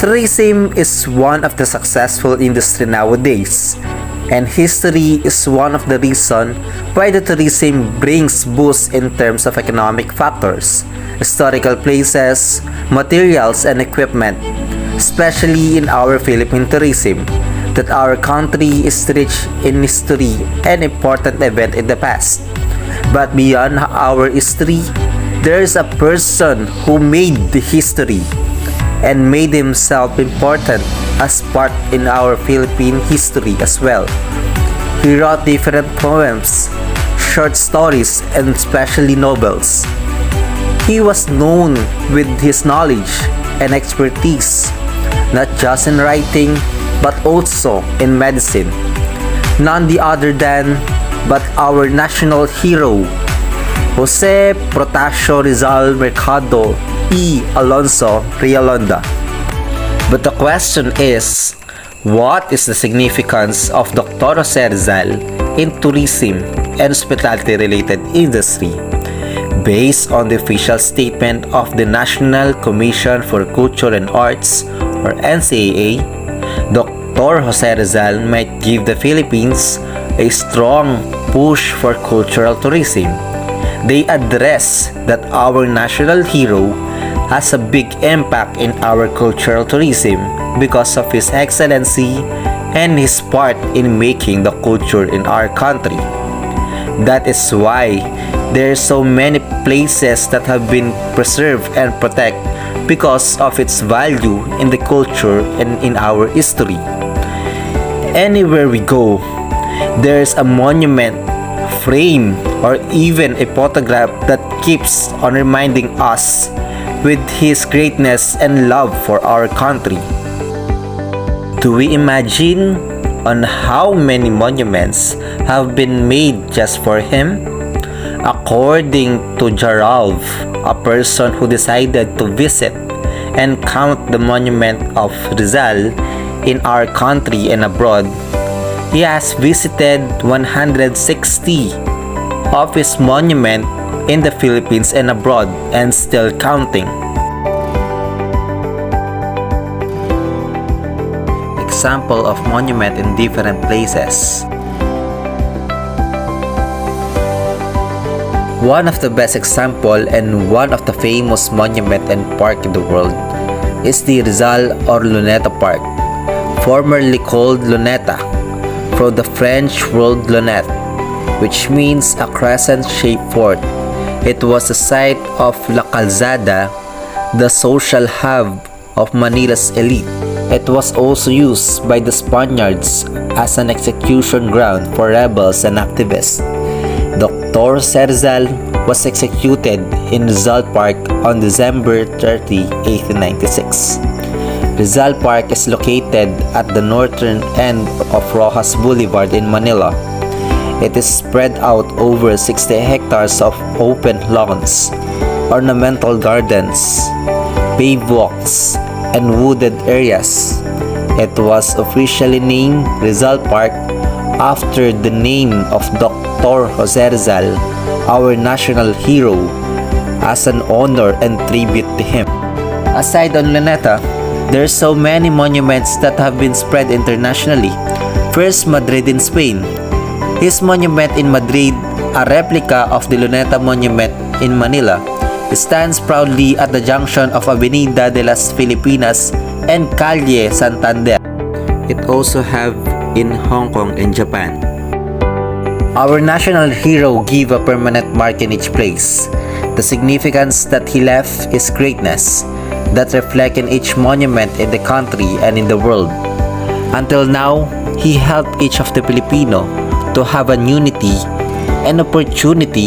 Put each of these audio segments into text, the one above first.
Tourism is one of the successful industry nowadays, and history is one of the reasons why the tourism brings boost in terms of economic factors, historical places, materials and equipment, especially in our Philippine tourism, that our country is rich in history and important event in the past. But beyond our history, there is a person who made the history and made himself important as part in our Philippine history as well. He wrote different poems, short stories, and especially novels. He was known with his knowledge and expertise, not just in writing, but also in medicine. None the other than but our national hero, Jose Protasio Rizal Mercado E. Alonso Rialonda. But the question is, what is the significance of Dr. Jose Rizal in tourism and hospitality-related industry? Based on the official statement of the National Commission for Culture and Arts, or NCAA, Dr. Jose Rizal might give the Philippines a strong push for cultural tourism. They address that our national hero has a big impact in our cultural tourism because of his excellency and his part in making the culture in our country. That is why there are so many places that have been preserved and protected because of its value in the culture and in our history. Anywhere we go, there is a monument, frame, or even a photograph that keeps on reminding us with his greatness and love for our country. Do we imagine on how many monuments have been made just for him? According to Gerald, a person who decided to visit and count the monument of Rizal in our country and abroad, he has visited 160 of his monument in the Philippines and abroad and still counting. Example of monument in different places. One of the best example and one of the famous monument and park in the world is the Rizal or Luneta Park, formerly called Luneta, from the French word lunette, which means a crescent-shaped fort. It was the site of La Calzada, the social hub of Manila's elite. It was also used by the Spaniards as an execution ground for rebels and activists. Dr. Rizal was executed in Rizal Park on December 30, 1896. Rizal Park is located at the northern end of Rojas Boulevard in Manila. It is spread out over 60 hectares of open lawns, ornamental gardens, paved walks, and wooded areas. It was officially named Rizal Park after the name of Dr. Jose Rizal, our national hero, as an honor and tribute to him. Aside on Luneta, there are so many monuments that have been spread internationally. First, Madrid in Spain. His monument in Madrid, a replica of the Luneta Monument in Manila, stands proudly at the junction of Avenida de las Filipinas and Calle Santander. It also have in Hong Kong and Japan. Our national hero gave a permanent mark in each place. The significance that he left is greatness that reflect in each monument in the country and in the world. Until now, he helped each of the Filipino to have an unity and opportunity,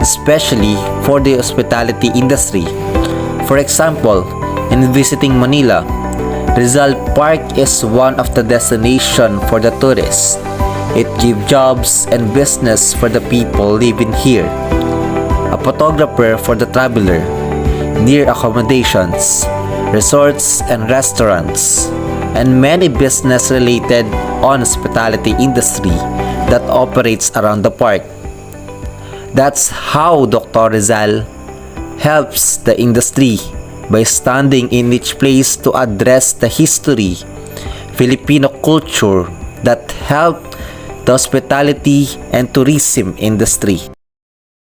especially for the hospitality industry. For example, in visiting Manila, Rizal Park is one of the destination for the tourists. It gives jobs and business for the people living here, a photographer for the traveler, near accommodations, resorts and restaurants, and many business related on hospitality industry that operates around the park. That's how Dr. Rizal helps the industry by standing in each place to address the history, Filipino culture that helped the hospitality and tourism industry.